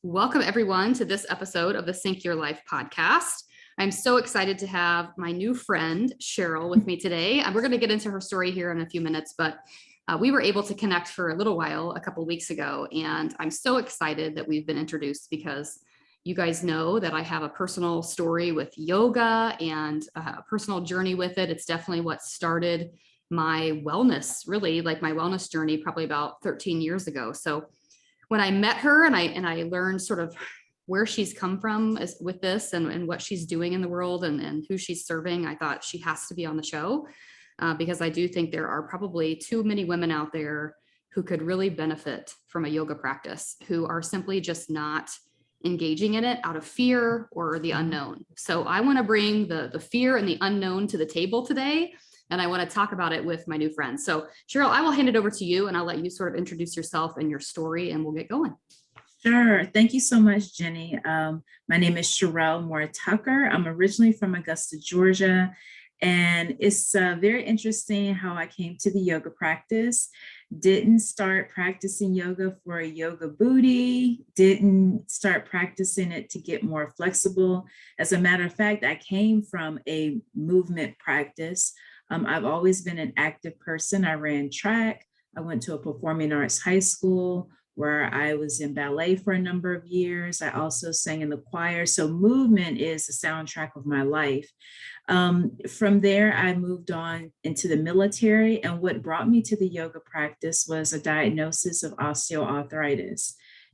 Welcome everyone to this episode of the Sync Your Life podcast. I'm so excited to have my new friend, Sherrell, with me today. We're going to get into her story here in a few minutes, but we were able to connect for a little while a couple of weeks ago. And I'm so excited that we've been introduced because you guys know that I have a personal story with yoga and a personal journey with it. It's definitely what started my wellness, really like my wellness journey, probably about 13 years ago. So when I met her and I learned sort of where she's come from with this and what she's doing in the world and who she's serving, I thought she has to be on the show because I do think there are probably too many women out there who could really benefit from a yoga practice, who are simply just not engaging in it out of fear or the unknown. So I want to bring the fear and the unknown to the table today. And I want to talk about it with my new friends. So Sherrell, I will hand it over to you and I'll let you sort of introduce yourself and your story and we'll get going. Sure. Thank you so much, Jenny. My name is Sherrell Moore Tucker. I'm originally from Augusta, Georgia. And it's very interesting how I came to the yoga practice. Didn't start practicing yoga for a yoga booty, didn't start practicing it to get more flexible. As a matter of fact, I came from a movement practice. I've always been an active person. I ran track. I went to a performing arts high school where I was in ballet for a number of years. I also sang in the choir. So movement is the soundtrack of my life. From there, I moved on into the military. And what brought me to the yoga practice was a diagnosis of osteoarthritis.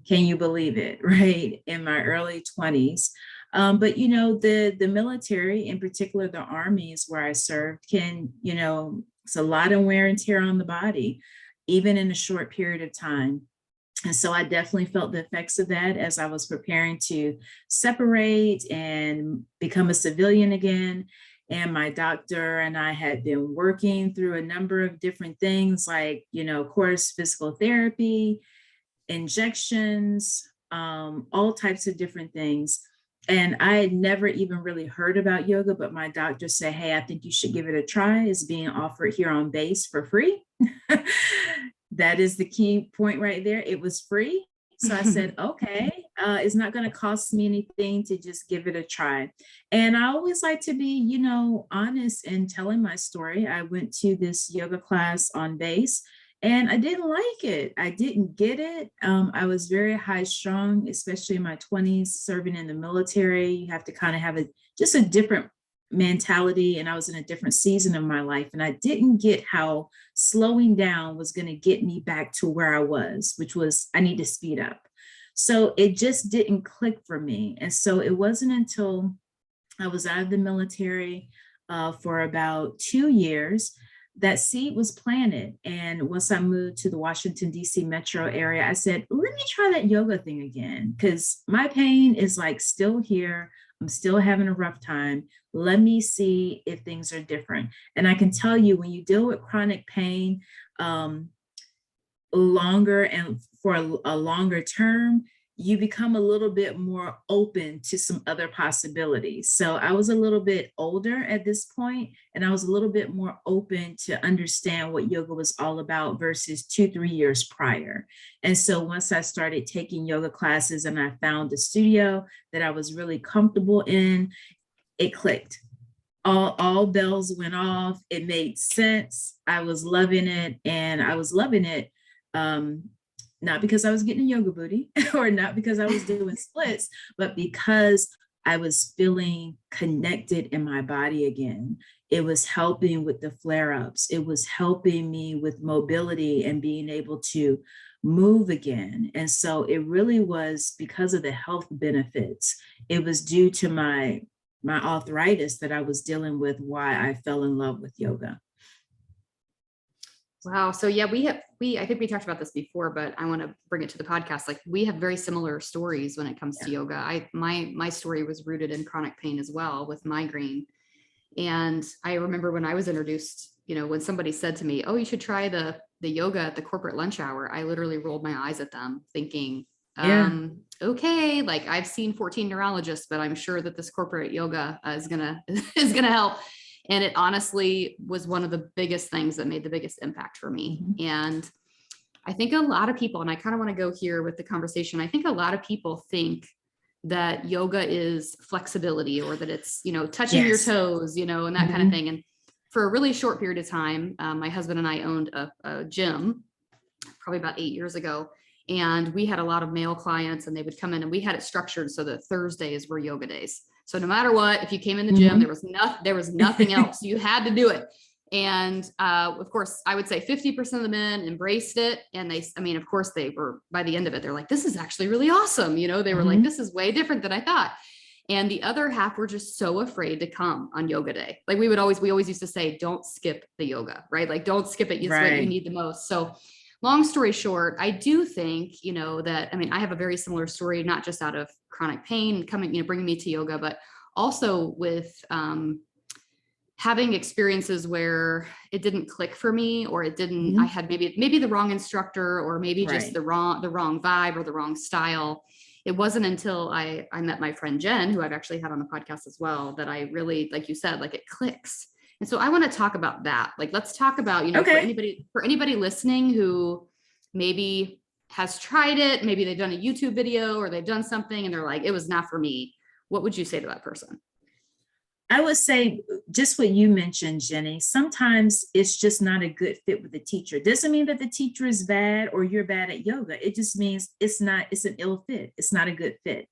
Can you believe it, right? In my early 20s. But, you know, the military, in particular, the armies where I served can, you know, it's a lot of wear and tear on the body, even in a short period of time. And so I definitely felt the effects of that as I was preparing to separate and become a civilian again. And my doctor and I had been working through a number of different things like, you know, of course, physical therapy, injections, all types of different things. And I had never even really heard about yoga, but my doctor said, hey, I think you should give it a try. It's being offered here on base for free. That is the key point right there. It was free. So I said, okay, it's not going to cost me anything to just give it a try. And I always like to be, you know, honest in telling my story. I went to this yoga class on base and I didn't like it. I didn't get it. I was very high strung, especially in my 20s, serving in the military. You have to kind of have just a different mentality. And I was in a different season of my life. And I didn't get how slowing down was going to get me back to where I was, which was I need to speed up. So it just didn't click for me. And so it wasn't until I was out of the military for about 2 years that seed was planted. And once I moved to the Washington, D.C. metro area, I said, let me try that yoga thing again, because my pain is like still here. I'm still having a rough time. Let me see if things are different. And I can tell you, when you deal with chronic pain longer and for a longer term, you become a little bit more open to some other possibilities. So I was a little bit older at this point, and I was a little bit more open to understand what yoga was all about versus 2-3 years prior. And so once I started taking yoga classes and I found a studio that I was really comfortable in, it clicked. All bells went off. It made sense. I was loving it, and I was loving it. Not because I was getting a yoga booty or not because I was doing splits, but because I was feeling connected in my body again. It was helping with the flare-ups. It was helping me with mobility and being able to move again. And so it really was because of the health benefits. It was due to my arthritis that I was dealing with, why I fell in love with yoga. Wow. So yeah, I think we talked about this before, but I want to bring it to the podcast. Like, we have very similar stories when it comes to yoga. My story was rooted in chronic pain as well, with migraine. And I remember when I was introduced, you know, when somebody said to me, oh, you should try the yoga at the corporate lunch hour, I literally rolled my eyes at them thinking, okay, like I've seen 14 neurologists, but I'm sure that this corporate yoga is gonna help. And it honestly was one of the biggest things that made the biggest impact for me. And I think a lot of people, and I kind of want to go here with the conversation. I think a lot of people think that yoga is flexibility, or that it's, touching your Yes. toes, and that kind of Mhm. thing. And for a really short period of time, my husband and I owned a gym probably about 8 years ago. And we had a lot of male clients, and they would come in, and we had it structured so that Thursdays were yoga days. So no matter what, if you came in the gym, Mhm. there was nothing else. You had to do it. And of course, I would say 50% of the men embraced it. And of course, they were, by the end of it, they're like, this is actually really awesome. They were like, Mhm. this is way different than I thought. And the other half were just so afraid to come on yoga day. Like we always used to say, don't skip the yoga, right? Like don't skip it. It's what you Right. need the most. So long story short, I do think, that, I have a very similar story, not just out of chronic pain coming, bringing me to yoga, but also with, having experiences where it didn't click for me, or it didn't, I Mhm. had maybe the wrong instructor, or maybe just Right. the wrong vibe or the wrong style. It wasn't until I met my friend Jen, who I've actually had on the podcast as well, that I really, like you said, like it clicks. And so I want to talk about that. Like, let's talk about, for Okay. anybody listening who maybe has tried it, maybe they've done a YouTube video or they've done something and they're like, it was not for me. What would you say to that person? I would say just what you mentioned, Jenny. Sometimes it's just not a good fit with the teacher. Doesn't mean that the teacher is bad or you're bad at yoga. It just means it's an ill fit. It's not a good fit.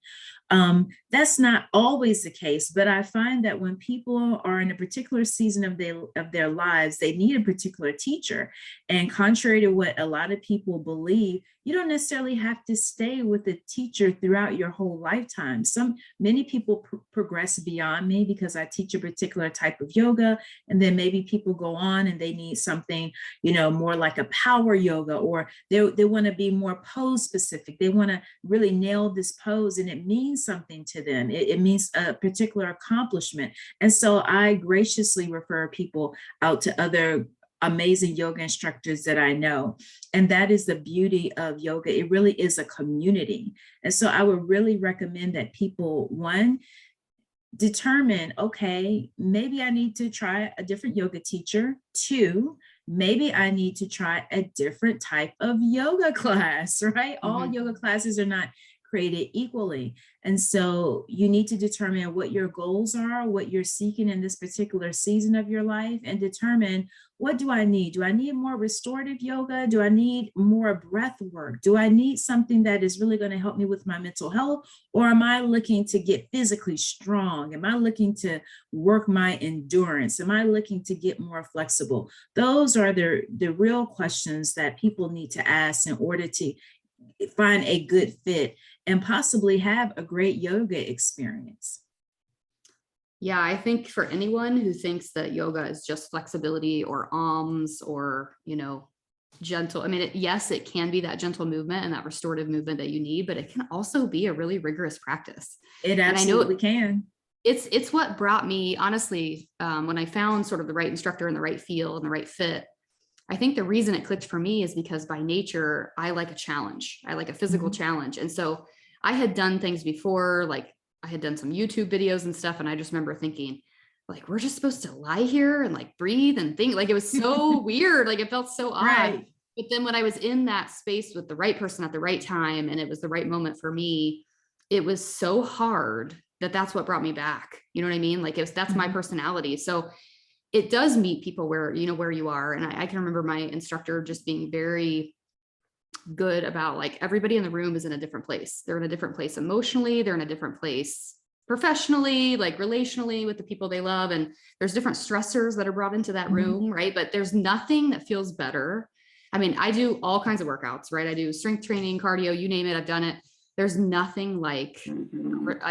That's not always the case, but I find that when people are in a particular season of their lives, they need a particular teacher. And contrary to what a lot of people believe, you don't necessarily have to stay with a teacher throughout your whole lifetime. Many people progress beyond me because I teach a particular type of yoga, and then maybe people go on and they need something, more like a power yoga, or they want to be more pose specific. They want to really nail this pose, and it means something to them. It means a particular accomplishment. And so I graciously refer people out to other amazing yoga instructors that I know. And that is the beauty of yoga. It really is a community. And so I would really recommend that people, one, determine, okay, maybe I need to try a different yoga teacher. Two, maybe I need to try a different type of yoga class, right? All Mm-hmm. yoga classes are not created equally. And so you need to determine what your goals are, what you're seeking in this particular season of your life, and determine, what do I need? Do I need more restorative yoga? Do I need more breath work? Do I need something that is really going to help me with my mental health? Or am I looking to get physically strong? Am I looking to work my endurance? Am I looking to get more flexible? Those are the real questions that people need to ask in order to find a good fit and possibly have a great yoga experience. Yeah, I think for anyone who thinks that yoga is just flexibility or arms or, gentle, yes, it can be that gentle movement and that restorative movement that you need, but it can also be a really rigorous practice. It And I know absolutely can. it's what brought me, honestly, when I found sort of the right instructor in the right field and the right fit. I think the reason it clicked for me is because by nature, I like a challenge. I like a physical Mhm. challenge. And so I had done things before, like I had done some YouTube videos and stuff. And I just remember thinking, like, we're just supposed to lie here and like breathe and think. Like it was so weird. Like it felt so odd. Right. But then when I was in that space with the right person at the right time, and it was the right moment for me, it was so hard that that's what brought me back. You know what I mean? Like that's my Mhm. personality. So it does meet people where, where you are. And I can remember my instructor just being very good about, like, everybody in the room is in a different place. They're in a different place emotionally. They're in a different place professionally, like relationally with the people they love. And there's different stressors that are brought into that Mhm. room. Right. But there's nothing that feels better. I do all kinds of workouts, right? I do strength training, cardio, you name it. I've done it. There's nothing like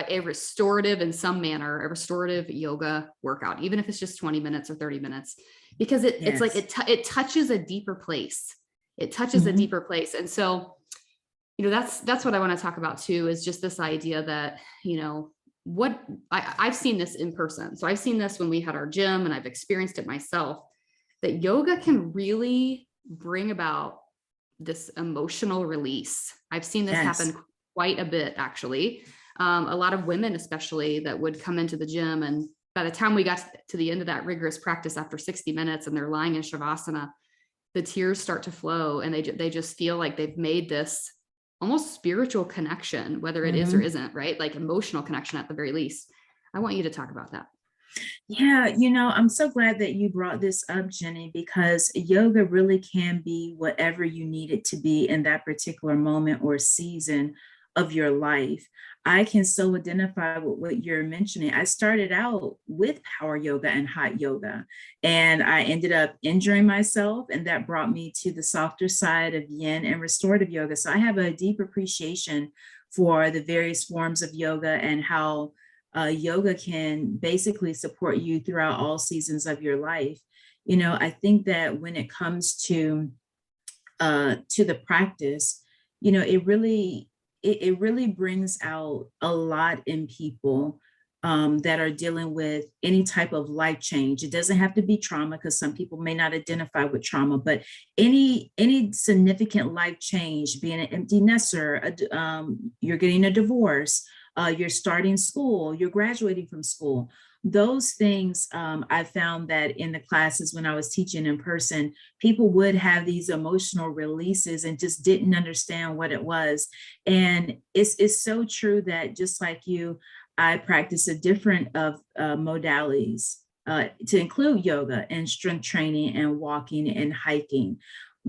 a restorative, in some manner, a restorative yoga workout, even if it's just 20 minutes or 30 minutes, because it's like Yes. it touches a deeper place. It touches a Mhm. deeper place. And so, that's what I want to talk about too, is just this idea that, what I've seen this in person. So I've seen this when we had our gym, and I've experienced it myself, that yoga can really bring about this emotional release. I've seen this Yes. happen quite a bit, actually. A lot of women, especially, that would come into the gym, and by the time we got to the end of that rigorous practice after 60 minutes and they're lying in Shavasana, the tears start to flow, and they just feel like they've made this almost spiritual connection, whether it is or isn't, right? Like emotional connection at the very least. I want you to talk about that. Yeah, I'm so glad that you brought this up, Jenny, because yoga really can be whatever you need it to be in that particular moment or season of your life. I can so identify with what you're mentioning. I started out with power yoga and hot yoga, and I ended up injuring myself, and that brought me to the softer side of yin and restorative yoga. So I have a deep appreciation for the various forms of yoga and how yoga can basically support you throughout all seasons of your life. I think that when it comes to the practice, it really brings out a lot in people that are dealing with any type of life change. It doesn't have to be trauma, because some people may not identify with trauma, but any significant life change, being an empty nester, you're getting a divorce, you're starting school, you're graduating from school. Those things, I found that in the classes when I was teaching in person, people would have these emotional releases and just didn't understand what it was. And it's so true that, just like you, I practice a different of modalities to include yoga and strength training and walking and hiking.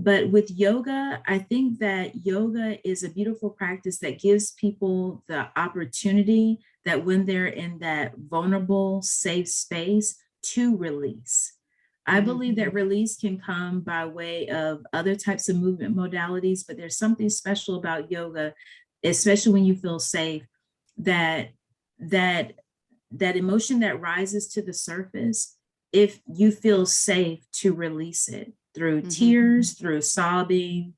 But with yoga, I think that yoga is a beautiful practice that gives people the opportunity that when they're in that vulnerable, safe space, to release. I believe that release can come by way of other types of movement modalities, but there's something special about yoga, especially when you feel safe, that that that emotion that rises to the surface, if you feel safe to release it through tears, through sobbing,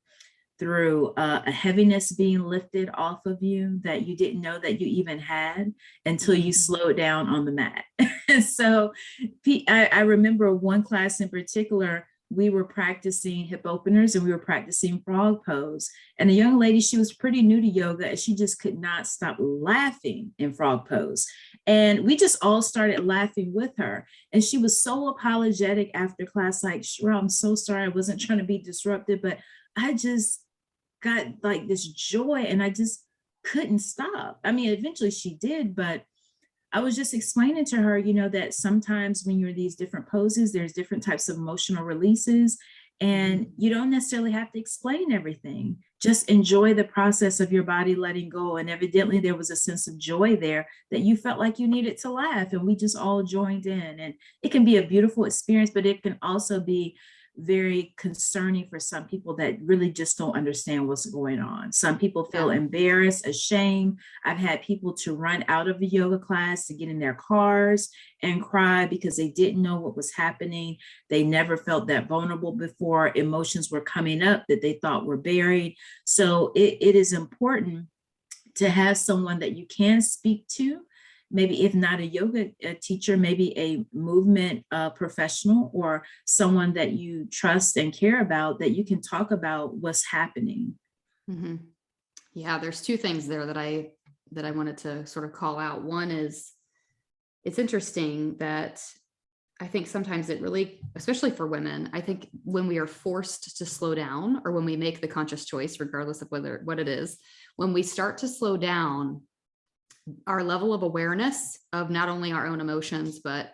through a heaviness being lifted off of you that you didn't know that you even had until you slowed down on the mat. So I remember one class in particular, we were practicing hip openers and we were practicing frog pose. And a young lady, she was pretty new to yoga, and she just could not stop laughing in frog pose. And we just all started laughing with her. And she was so apologetic after class, like, Sherrell, I'm so sorry. I wasn't trying to be disruptive, but I just got like this joy and I just couldn't stop. I mean, eventually she did, but I was just explaining to her, that sometimes when you're in these different poses, there's different types of emotional releases, and you don't necessarily have to explain everything. Just enjoy the process of your body letting go. And evidently there was a sense of joy there that you felt like you needed to laugh, and we just all joined in. And it can be a beautiful experience, but it can also be very concerning for some people that really just don't understand what's going on. Some people feel embarrassed, ashamed. I've had people to run out of a yoga class to get in their cars and cry because they didn't know what was happening. They never felt that vulnerable before. Emotions were coming up that they thought were buried. So it is important to have someone that you can speak to, maybe if not a yoga teacher, maybe a movement professional or someone that you trust and care about, that you can talk about what's happening. Yeah, there's two things there that I wanted to sort of call out. One is, it's interesting that I think sometimes it really, especially for women, I think when we are forced to slow down, or when we make the conscious choice, regardless of what it is, when we start to slow down, our level of awareness of not only our own emotions, but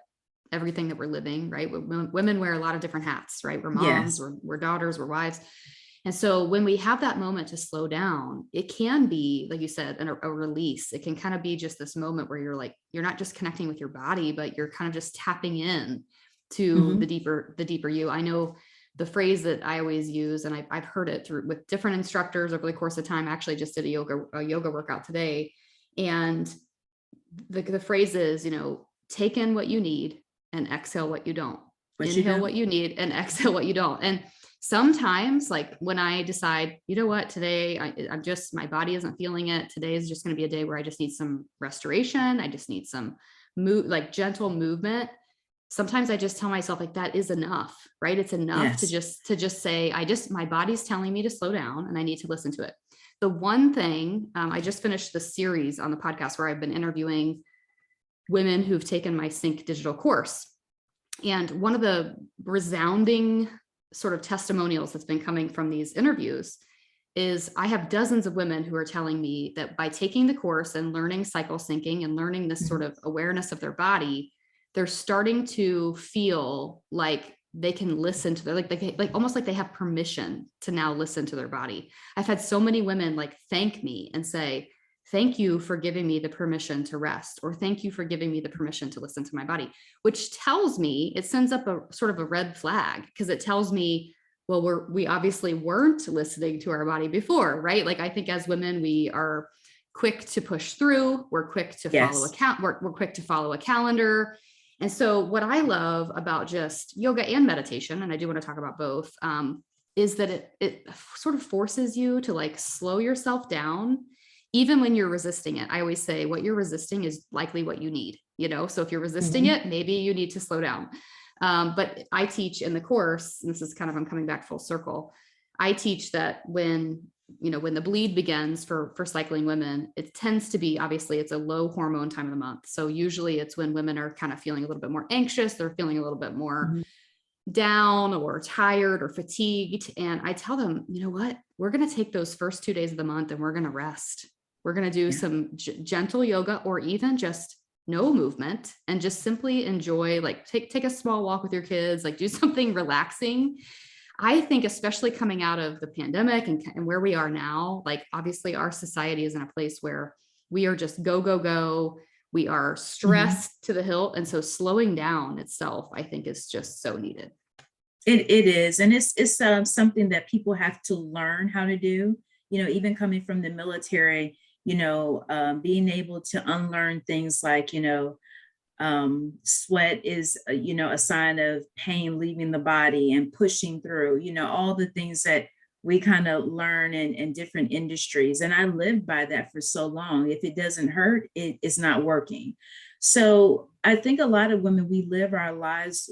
everything that we're living, right? Women wear a lot of different hats, right? We're moms, we're daughters, we're wives. And so when we have that moment to slow down, it can be, like you said, a release. It can kind of be just this moment where you're not just connecting with your body, but you're kind of just tapping in to the deeper you. I know the phrase that I always use, and I've heard it with different instructors over the course of time. I actually just did a yoga workout today. And the phrase is, take in what you need and exhale what you don't. Inhale what you need and exhale what you don't. And sometimes, like when I decide, what, today I'm just, my body isn't feeling it. Today is just going to be a day where I just need some restoration. I just need some gentle movement. Sometimes I just tell myself, like, that is enough, right? It's enough to just say, my body's telling me to slow down and I need to listen to it. The one thing, I just finished the series on the podcast where I've been interviewing women who've taken my Sync digital course. And one of the resounding sort of testimonials that's been coming from these interviews is I have dozens of women who are telling me that by taking the course and learning cycle syncing and learning this sort of awareness of their body, they're starting to feel like they can listen to their, like almost like they have permission to now listen to their body. I've had so many women like thank me and say, thank you for giving me the permission to rest, or thank you for giving me the permission to listen to my body, which tells me, it sends up a sort of a red flag, because it tells me, well, we obviously weren't listening to our body before, right? Like I think as women, we are quick to push through. We're quick to follow we're quick to follow a calendar. And so what I love about just yoga and meditation, and I do want to talk about both, is that it sort of forces you to like slow yourself down, even when you're resisting it. I always say what you're resisting is likely what you need, so if you're resisting it, maybe you need to slow down. But I teach in the course, and this is kind of, I'm coming back full circle. I teach that when the bleed begins for cycling women, it tends to be, obviously it's a low hormone time of the month. So usually it's when women are kind of feeling a little bit more anxious. They're feeling a little bit more down or tired or fatigued. And I tell them, you know what, we're going to take those first 2 days of the month and we're going to rest. We're going to do some gentle yoga, or even just no movement, and just simply enjoy, like take a small walk with your kids, like do something relaxing. I think especially coming out of the pandemic and where we are now, like obviously our society is in a place where we are just go, go, go. We are stressed to the hilt. And so slowing down itself, I think, is just so needed. It is. And it's something that people have to learn how to do, even coming from the military, being able to unlearn things like, sweat is, a sign of pain leaving the body and pushing through, all the things that we kind of learn in different industries. And I lived by that for so long. If it doesn't hurt, it's not working. So I think a lot of women, we live our lives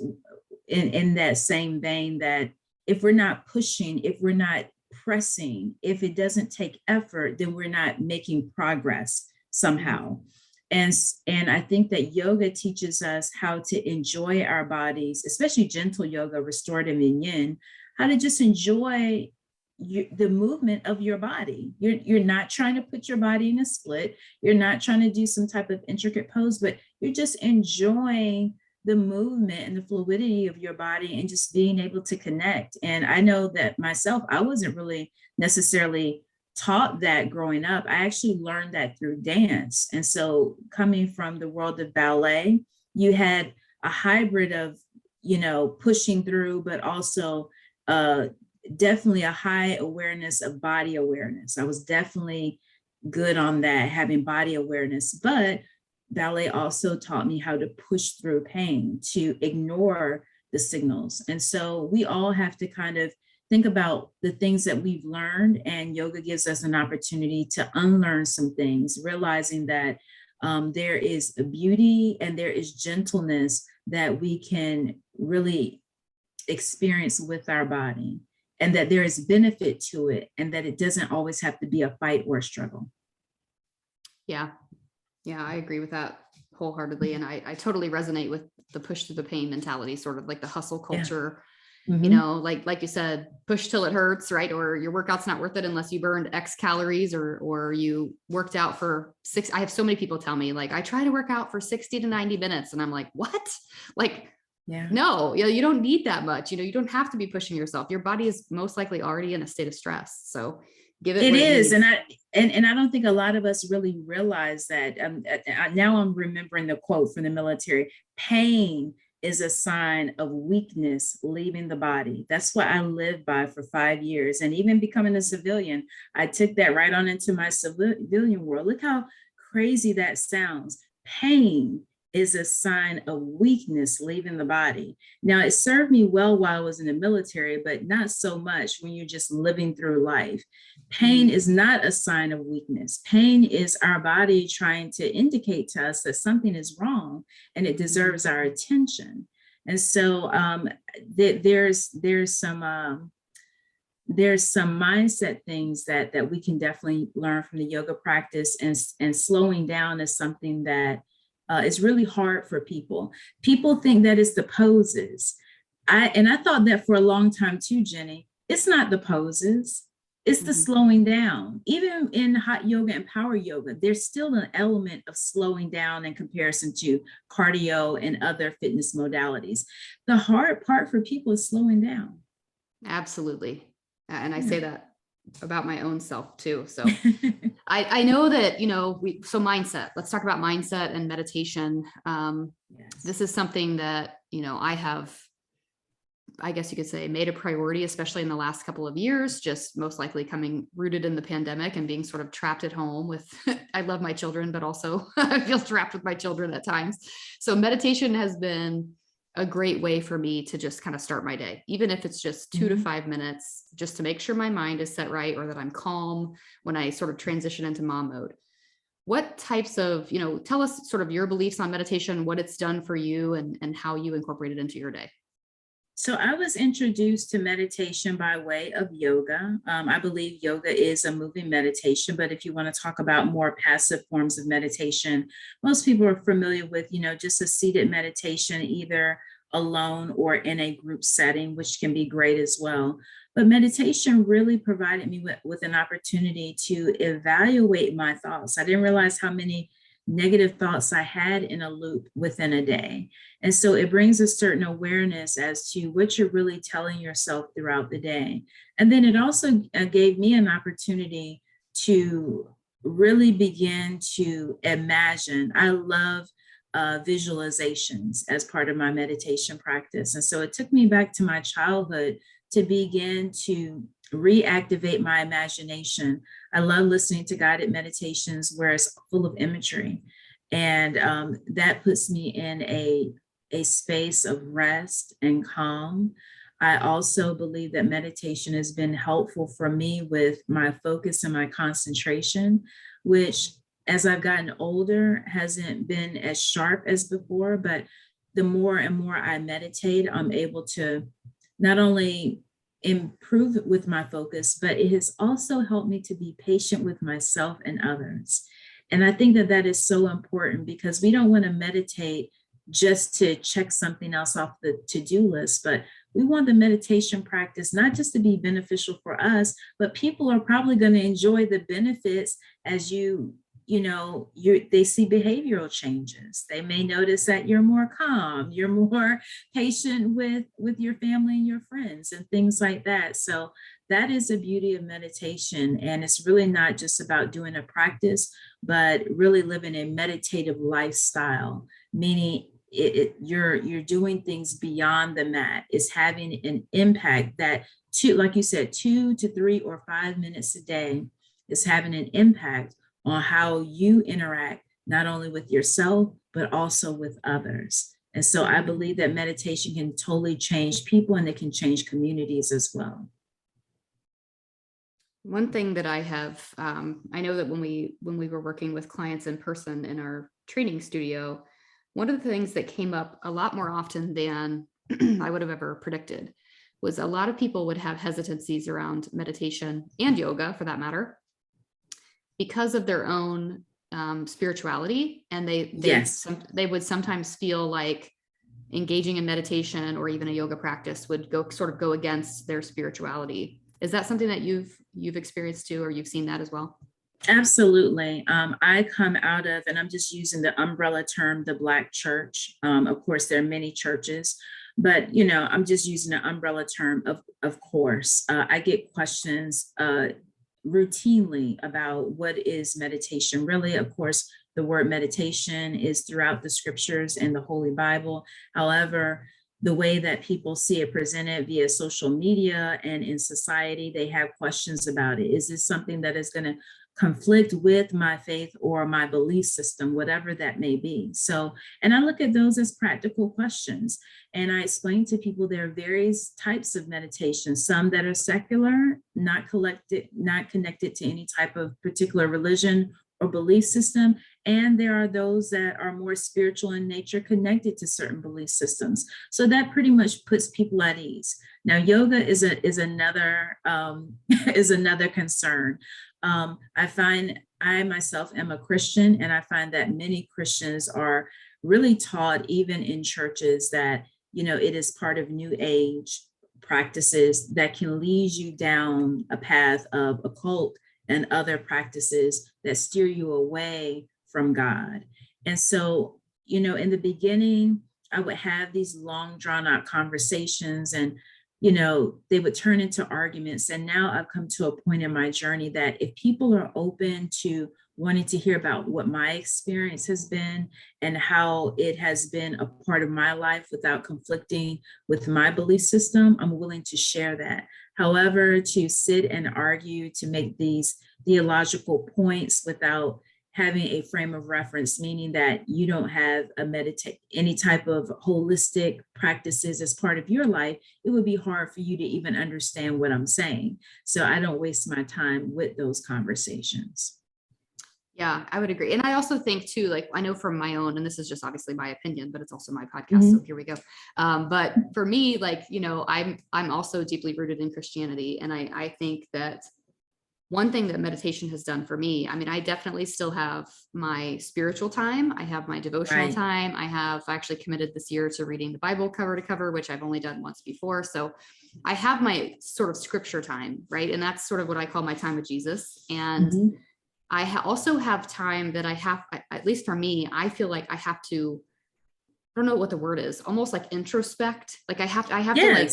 in that same vein, that if we're not pushing, if we're not pressing, if it doesn't take effort, then we're not making progress somehow. And I think that yoga teaches us how to enjoy our bodies, especially gentle yoga, restorative and yin, how to just enjoy the movement of your body. You're not trying to put your body in a split. You're not trying to do some type of intricate pose, but you're just enjoying the movement and the fluidity of your body and just being able to connect. And I know that myself, I wasn't really necessarily taught that growing up. I actually learned that through dance. And so coming from the world of ballet, you had a hybrid of, pushing through, but also definitely a high awareness of body awareness. I was definitely good on that, having body awareness, but ballet also taught me how to push through pain, to ignore the signals. And so we all have to kind of think about the things that we've learned, and yoga gives us an opportunity to unlearn some things, realizing that there is a beauty and there is gentleness that we can really experience with our body, and that there is benefit to it, and that it doesn't always have to be a fight or a struggle. Yeah, I agree with that wholeheartedly. And I totally resonate with the push through the pain mentality, sort of like the hustle culture. Like you said, push till it hurts, right? Or your workout's not worth it unless you burned X calories, or you worked out for I have so many people tell me, like, I try to work out for 60 to 90 minutes. And I'm like, what? Like, no, you don't need that much. You don't have to be pushing yourself. Your body is most likely already in a state of stress. So give it. It is. And I don't think a lot of us really realize that. Now I'm remembering the quote from the military: pain is a sign of weakness leaving the body. That's what I lived by for 5 years. And even becoming a civilian, I took that right on into my civilian world. Look how crazy that sounds. Pain is a sign of weakness leaving the body. Now, it served me well while I was in the military, but not so much when you're just living through life. Pain is not a sign of weakness. Pain is our body trying to indicate to us that something is wrong and it deserves our attention. And so there's some mindset things that we can definitely learn from the yoga practice, and slowing down is something that it's really hard for people. People think that it's the poses. I thought that for a long time too, Jenny. It's not the poses, it's the Mhm. slowing down. Even in hot yoga and power yoga, there's still an element of slowing down in comparison to cardio and other fitness modalities. The hard part for people is slowing down. Absolutely. And I Yeah. say that about my own self too. So I know that, so mindset, let's talk about mindset and meditation. Yes. This is something that, I have, I guess you could say, made a priority, especially in the last couple of years, just most likely coming rooted in the pandemic and being sort of trapped at home with, I love my children, but also I feel trapped with my children at times. So meditation has been a great way for me to just kind of start my day, even if it's just 2 to 5 minutes, just to make sure my mind is set right or that I'm calm when I sort of transition into mom mode. What types of, tell us sort of your beliefs on meditation, what it's done for you and how you incorporate it into your day. So I was introduced to meditation by way of yoga. I believe yoga is a moving meditation, but if you want to talk about more passive forms of meditation, most people are familiar with, just a seated meditation, either alone or in a group setting, which can be great as well. But meditation really provided me with an opportunity to evaluate my thoughts. I didn't realize how many negative thoughts I had in a loop within a day. And so it brings a certain awareness as to what you're really telling yourself throughout the day. And then it also gave me an opportunity to really begin to imagine. I love visualizations as part of my meditation practice. And so it took me back to my childhood to begin to reactivate my imagination. I love listening to guided meditations where it's full of imagery. And that puts me in a space of rest and calm. I also believe that meditation has been helpful for me with my focus and my concentration, which as I've gotten older hasn't been as sharp as before, but the more and more I meditate, I'm able to not only improve with my focus, but it has also helped me to be patient with myself and others. And I think that that is so important because we don't want to meditate just to check something else off the to-do list, but we want the meditation practice not just to be beneficial for us, but people are probably going to enjoy the benefits as they see behavioral changes. They may notice that you're more calm, you're more patient with your family and your friends and things like that. So that is the beauty of meditation. And it's really not just about doing a practice, but really living a meditative lifestyle, meaning you're doing things beyond the mat. It's having an impact that like you said, 2 to 3 or 5 minutes a day is having an impact on how you interact, not only with yourself, but also with others. And so I believe that meditation can totally change people and it can change communities as well. One thing that I have, I know that when we were working with clients in person in our training studio, one of the things that came up a lot more often than I would have ever predicted was a lot of people would have hesitancies around meditation and yoga for that matter, because of their own spirituality. And Yes. they would sometimes feel like engaging in meditation or even a yoga practice would go against their spirituality. Is that something that you've experienced too, or you've seen that as well? Absolutely. I come out of, and I'm just using the umbrella term, the Black church. Of course, there are many churches, but I'm just using the umbrella term of course. I get questions routinely about what is meditation really. Of course, the word meditation is throughout the scriptures and the Holy Bible. However, the way that people see it presented via social media and in society, they have questions about it. Is this something that is going to conflict with my faith or my belief system, whatever that may be? So, and I look at those as practical questions. And I explain to people there are various types of meditation, some that are secular, not connected to any type of particular religion or belief system. And there are those that are more spiritual in nature, connected to certain belief systems. So that pretty much puts people at ease. Now, yoga is another is another concern. I find I myself am a Christian, and I find that many Christians are really taught, even in churches, that it is part of New Age practices that can lead you down a path of occult and other practices that steer you away from God. And so, in the beginning, I would have these long drawn out conversations, and they would turn into arguments. And now I've come to a point in my journey that if people are open to wanting to hear about what my experience has been and how it has been a part of my life without conflicting with my belief system, I'm willing to share that. However, to sit and argue, to make these theological points without having a frame of reference, meaning that you don't have any type of holistic practices as part of your life, it would be hard for you to even understand what I'm saying. So I don't waste my time with those conversations. Yeah, I would agree. And I also think too, like, I know from my own, and this is just obviously my opinion, but it's also my podcast. So here we go. But for me, like, I'm also deeply rooted in Christianity. And I think that one thing that meditation has done for me, I mean, I definitely still have my spiritual time. I have my devotional time. I have actually committed this year to reading the Bible cover to cover, which I've only done once before. So I have my sort of scripture time, right? And that's sort of what I call my time with Jesus. And I also have time that I have, at least for me, I feel like I have to, I don't know what the word is, almost like introspect. Like I have to like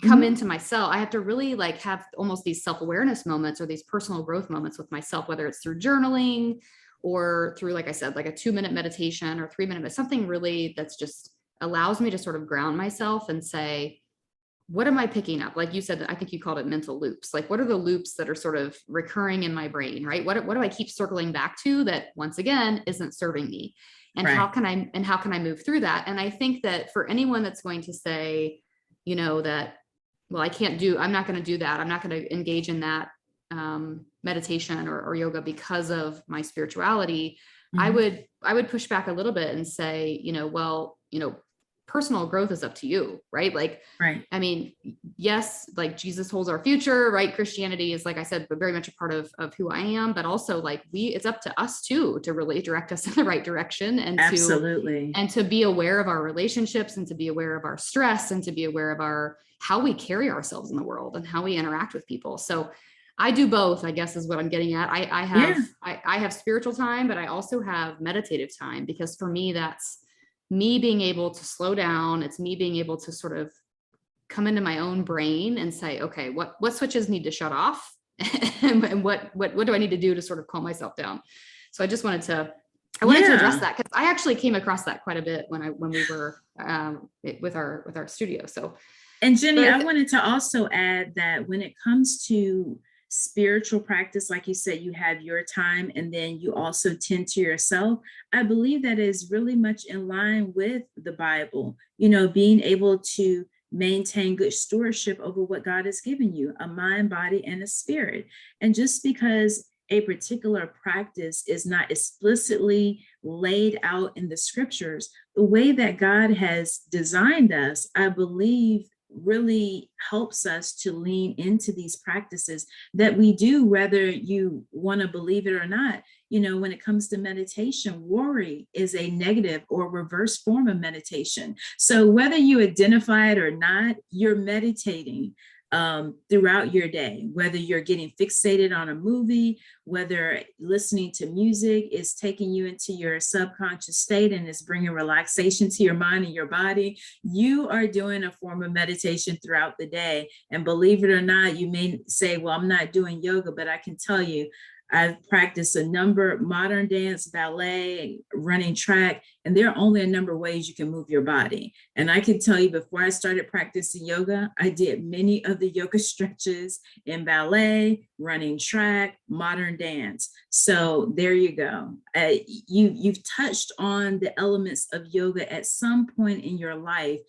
come into myself. I have to really like have almost these self-awareness moments or these personal growth moments with myself, whether it's through journaling or through, like I said, like a 2-minute meditation or 3-minute, something really that's just allows me to sort of ground myself and say, what am I picking up? Like you said, I think you called it mental loops. Like, what are the loops that are sort of recurring in my brain, right? What do I keep circling back to that once again, isn't serving me? And how can I move through that? And I think that for anyone that's going to say, that, well, I'm not going to do that. I'm not going to engage in that meditation or yoga because of my spirituality. I would push back a little bit and say, personal growth is up to you, right? Like, I mean, yes, like Jesus holds our future, right? Christianity is, like I said, but very much a part of who I am, but also like it's up to us too, to really direct us in the right direction and to be aware of our relationships and to be aware of our stress and to be aware of how we carry ourselves in the world and how we interact with people. So I do both, I guess is what I'm getting at. I have spiritual time, but I also have meditative time, because for me, that's me being able to slow down. It's me being able to sort of come into my own brain and say, okay, what switches need to shut off and what do I need to do to sort of calm myself down? So I just wanted to address that, because I actually came across that quite a bit when we were with our studio. So, and Jenny, I wanted to also add that when it comes to spiritual practice, like you said, you have your time and then you also tend to yourself. I believe that is really much in line with the Bible, being able to maintain good stewardship over what God has given you, a mind, body, and a spirit. And just because a particular practice is not explicitly laid out in the scriptures, the way that God has designed us, I believe, really helps us to lean into these practices that we do, whether you want to believe it or not. When it comes to meditation, worry is a negative or reverse form of meditation. So whether you identify it or not, you're meditating throughout your day, whether you're getting fixated on a movie, whether listening to music is taking you into your subconscious state and is bringing relaxation to your mind and your body, you are doing a form of meditation throughout the day. And believe it or not, you may say, well, I'm not doing yoga, but I can tell you, I've practiced a number of modern dance, ballet, running track, and there are only a number of ways you can move your body. And I can tell you, before I started practicing yoga, I did many of the yoga stretches in ballet, running track, modern dance. So there you go. You've touched on the elements of yoga at some point in your life,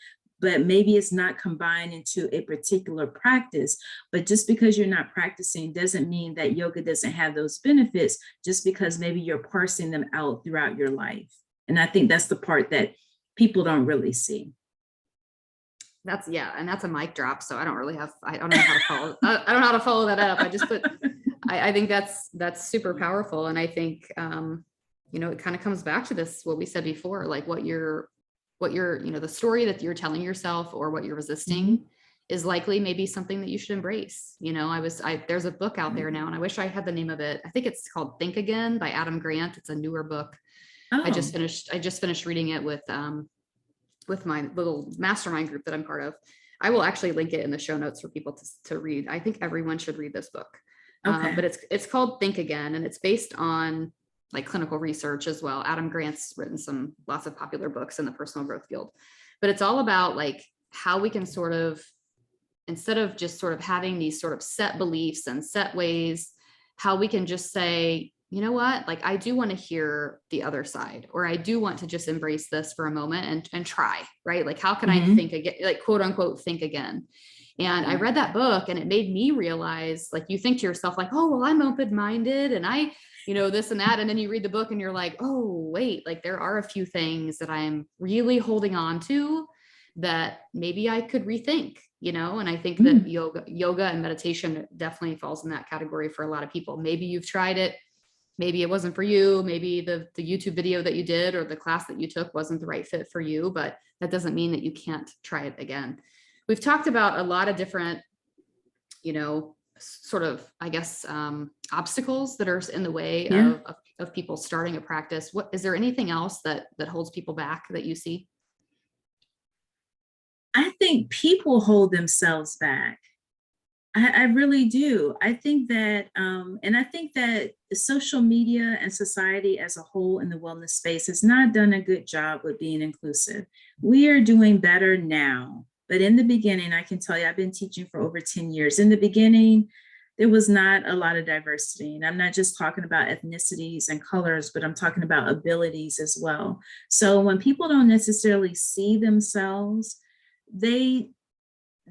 but maybe it's not combined into a particular practice. But just because you're not practicing doesn't mean that yoga doesn't have those benefits, just because maybe you're parsing them out throughout your life. And I think that's the part that people don't really see. And that's a mic drop. So I don't know how to follow. I don't know how to follow that up. I think that's super powerful. And I think, it kind of comes back to this, what we said before, like what you're what you're, the story that you're telling yourself or what you're resisting is likely maybe something that you should embrace. There's a book out there now, and I wish I had the name of it. I think it's called Think Again by Adam Grant. It's a newer book. I just finished reading it with my little mastermind group that I'm part of. I will actually link it in the show notes for people to read. I think everyone should read this book. But it's called Think Again, and it's based on like clinical research as well. Adam Grant's written lots of popular books in the personal growth field, but it's all about like how we can sort of, instead of just sort of having these sort of set beliefs and set ways, how we can just say, you know what, like I do want to hear the other side, or I do want to just embrace this for a moment and try, right? Like, how can I think again, like quote unquote, think again? And I read that book and it made me realize, like, you think to yourself like, oh, well, I'm open-minded and I, this and that. And then you read the book and you're like, oh, wait, like there are a few things that I'm really holding on to that maybe I could rethink, and I think that yoga and meditation definitely falls in that category for a lot of people. Maybe you've tried it. Maybe it wasn't for you. Maybe the YouTube video that you did or the class that you took wasn't the right fit for you, but that doesn't mean that you can't try it again. We've talked about a lot of different, sort of, I guess, obstacles that are in the way of people starting a practice. Is there anything else that holds people back that you see? I think people hold themselves back. I really do. I think that, and I think that social media and society as a whole in the wellness space has not done a good job with being inclusive. We are doing better now. But in the beginning, I can tell you, I've been teaching for over 10 years. In the beginning, there was not a lot of diversity. And I'm not just talking about ethnicities and colors, but I'm talking about abilities as well. So when people don't necessarily see themselves, they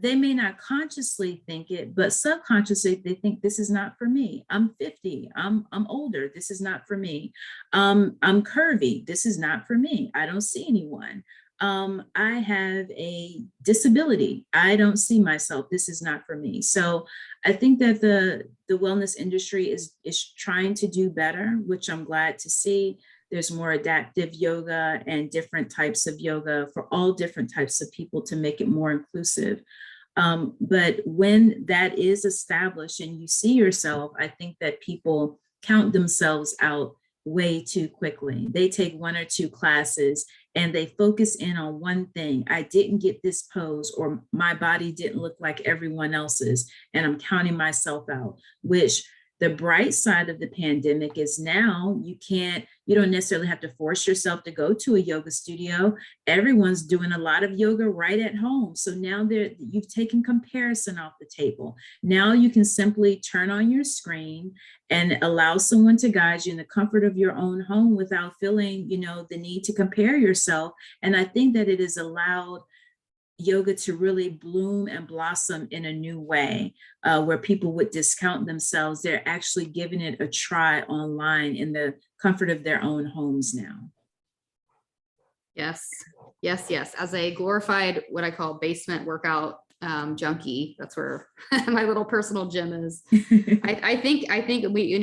may not consciously think it, but subconsciously they think this is not for me. I'm 50, I'm older, this is not for me. I'm curvy, this is not for me. I don't see anyone. I have a disability. I don't see myself. This is not for me. So I think that the wellness industry is trying to do better, which I'm glad to see. There's more adaptive yoga and different types of yoga for all different types of people to make it more inclusive. But when that is established and you see yourself, I think that people count themselves out way too quickly. They take one or two classes and they focus in on one thing. I didn't get this pose, or my body didn't look like everyone else's, and I'm counting myself out, which the bright side of the pandemic is now you don't necessarily have to force yourself to go to a yoga studio. Everyone's doing a lot of yoga right at home. So now you've taken comparison off the table. Now you can simply turn on your screen and allow someone to guide you in the comfort of your own home without feeling, the need to compare yourself. And I think that it has allowed yoga to really bloom and blossom in a new way, where people would discount themselves. They're actually giving it a try online in the comfort of their own homes now. Yes. As a glorified, what I call basement workout junkie, that's where my little personal gym is. I think we,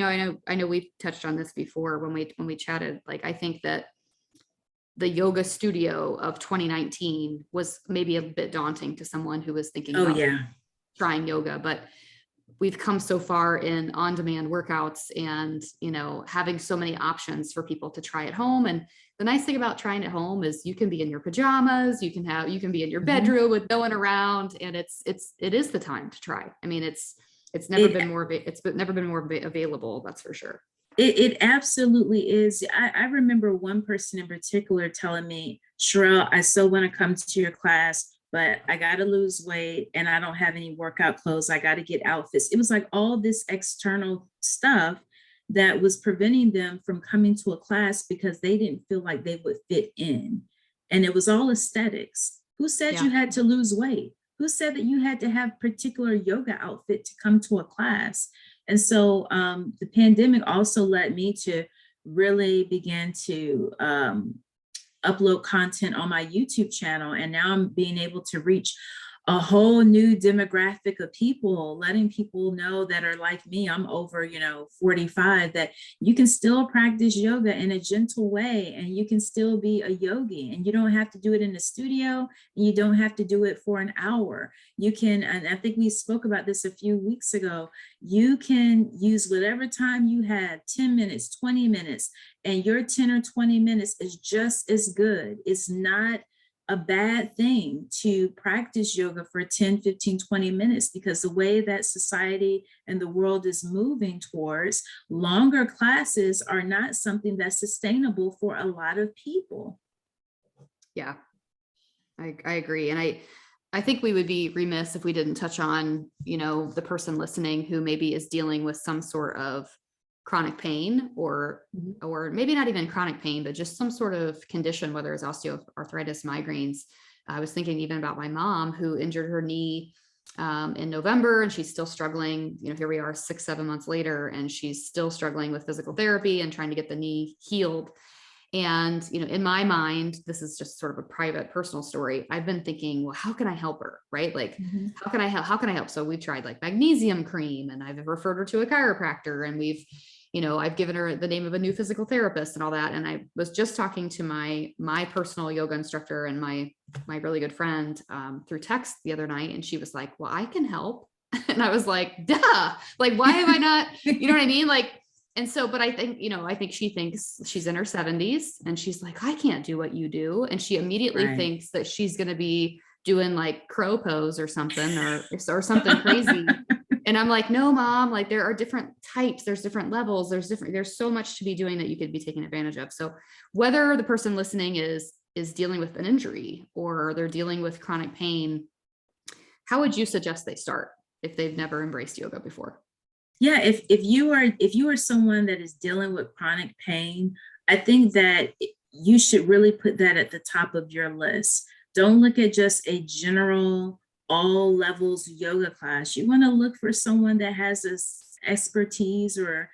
I know we've touched on this before when we chatted. Like, I think that the yoga studio of 2019 was maybe a bit daunting to someone who was thinking about trying yoga, but we've come so far in on-demand workouts and, having so many options for people to try at home. And the nice thing about trying at home is you can be in your pajamas, you can be in your bedroom with no one around. And it is the time to try. I mean, it's never been more available. That's for sure. It absolutely is. I remember one person in particular telling me, Sherrell, I still want to come to your class, but I got to lose weight and I don't have any workout clothes. I got to get outfits. It was like all this external stuff that was preventing them from coming to a class because they didn't feel like they would fit in. And it was all aesthetics. Who said you had to lose weight? Who said that you had to have particular yoga outfit to come to a class? And so the pandemic also led me to really begin to upload content on my YouTube channel. And now I'm being able to reach a whole new demographic of people, letting people know that are like me, I'm over, 45, that you can still practice yoga in a gentle way and you can still be a yogi, and you don't have to do it in the studio and you don't have to do it for an hour. You can, and I think we spoke about this a few weeks ago, you can use whatever time you have, 10 minutes, 20 minutes, and your 10 or 20 minutes is just as good. It's not a bad thing to practice yoga for 10, 15, 20 minutes, because the way that society and the world is moving towards, longer classes are not something that's sustainable for a lot of people. Yeah, I agree. And I think we would be remiss if we didn't touch on, the person listening who maybe is dealing with some sort of chronic pain or maybe not even chronic pain, but just some sort of condition, whether it's osteoarthritis, migraines. I was thinking even about my mom who injured her knee in November, and she's still struggling. Here we are 6-7 months later, and she's still struggling with physical therapy and trying to get the knee healed. And, in my mind, this is just sort of a private personal story. I've been thinking, well, how can I help her? Right? Like, how can I help? How can I help? So we've tried like magnesium cream, and I've referred her to a chiropractor, and I've given her the name of a new physical therapist and all that. And I was just talking to my personal yoga instructor and my really good friend through text the other night. And she was like, well, I can help. And I was like, duh, like, why have I not, you know what I mean? Like, and so, but I think she thinks she's in her 70s and she's like, I can't do what you do. And she immediately thinks that she's going to be doing like crow pose or something or something crazy. And I'm like, no, mom, like there are different types, there's different levels, there's so much to be doing that you could be taking advantage of. So whether the person listening is dealing with an injury or they're dealing with chronic pain, how would you suggest they start if they've never embraced yoga before? Yeah, if you are someone that is dealing with chronic pain, I think that you should really put that at the top of your list. Don't look at just a general all levels yoga class. You want to look for someone that has this expertise or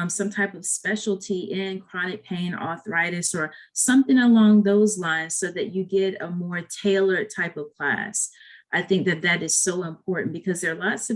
some type of specialty in chronic pain, arthritis, or something along those lines, so that you get a more tailored type of class. I think that is so important, because there are lots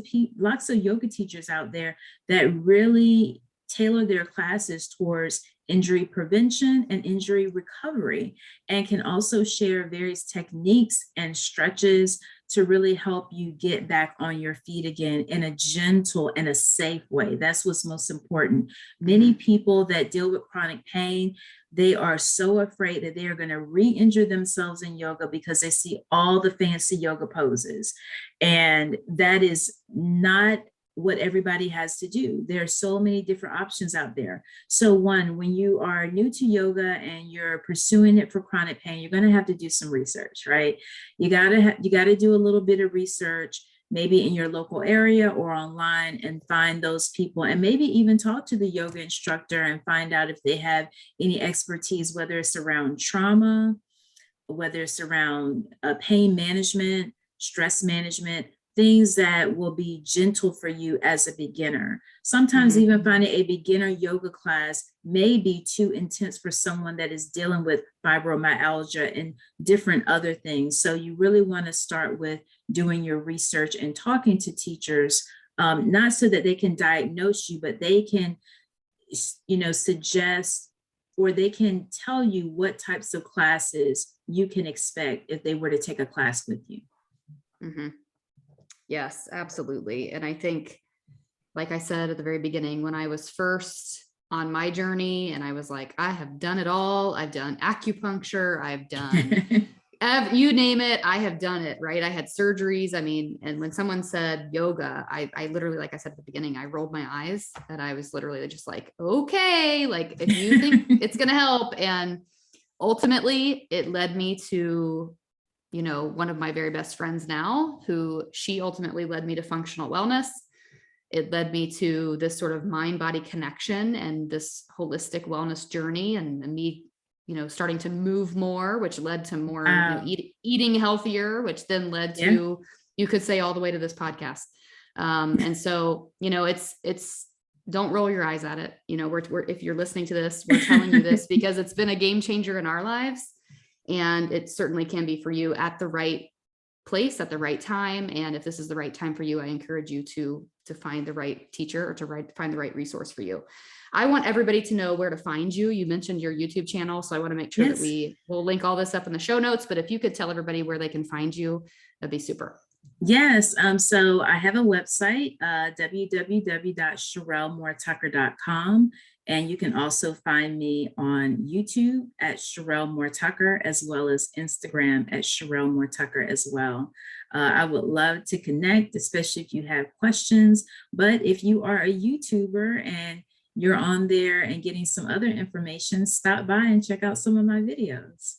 of yoga teachers out there that really tailor their classes towards injury prevention and injury recovery, and can also share various techniques and stretches to really help you get back on your feet again in a gentle and a safe way. That's what's most important. Many people that deal with chronic pain, they are so afraid that they are going to re-injure themselves in yoga because they see all the fancy yoga poses. And that is not what everybody has to do. There are so many different options out there. So one, when you are new to yoga and you're pursuing it for chronic pain, you're going to have to do some research, right? You got to do a little bit of research, maybe in your local area or online, and find those people, and maybe even talk to the yoga instructor and find out if they have any expertise, whether it's around trauma, whether it's around pain management, stress management, things that will be gentle for you as a beginner. Sometimes even finding a beginner yoga class may be too intense for someone that is dealing with fibromyalgia and different other things. So you really want to start with doing your research and talking to teachers, not so that they can diagnose you, but they can, suggest, or they can tell you what types of classes you can expect if they were to take a class with you. Yes, absolutely. And I think, like I said at the very beginning, when I was first on my journey and I was like, I have done it all. I've done acupuncture. I've done, you name it. I have done it, right? I had surgeries. I mean, and when someone said yoga, I literally, like I said at the beginning, I rolled my eyes and I was literally just like, okay, like if you think it's going to help. And ultimately it led me to, one of my very best friends now, who she ultimately led me to functional wellness. It led me to this sort of mind-body connection and this holistic wellness journey, and me, starting to move more, which led to more eating healthier, which then led to, you could say, all the way to this podcast. And so, it's don't roll your eyes at it. We're if you're listening to this, we're telling you this because it's been a game changer in our lives. And it certainly can be for you at the right place at the right time. And if this is the right time for you, I encourage you to find the right teacher or to find the right resource for you. I want everybody to know where to find you. You mentioned your YouTube channel, so I want to make sure that we'll link all this up in the show notes, but if you could tell everybody where they can find you, that'd be super. Yes. So I have a website, www.sherrellmoretucker.com. And you can also find me on YouTube at Sherrell Moore Tucker, as well as Instagram at Sherrell Moore Tucker as well. I would love to connect, especially if you have questions. But if you are a YouTuber and you're on there and getting some other information, stop by and check out some of my videos.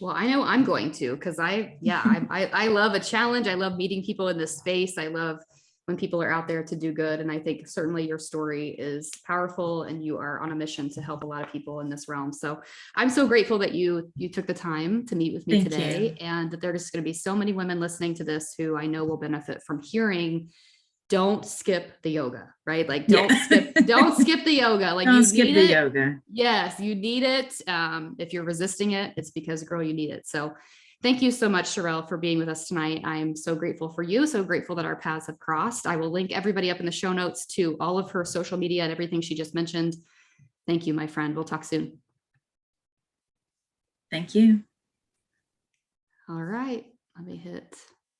Well, I know I'm going to, because I love a challenge. I love meeting people in this space. I love when people are out there to do good. And I think certainly your story is powerful and you are on a mission to help a lot of people in this realm. So I'm so grateful that you took the time to meet with me today, and that there's going to be so many women listening to this who I know will benefit from hearing, don't skip the yoga, right? Like don't skip the yoga. Like don't skip the yoga. Yes, you need it. If you're resisting it, it's because, girl, you need it. So thank you so much, Sherrell, for being with us tonight. I'm so grateful for you. So grateful that our paths have crossed. I will link everybody up in the show notes to all of her social media and everything she just mentioned. Thank you, my friend. We'll talk soon. Thank you. All right. Let me hit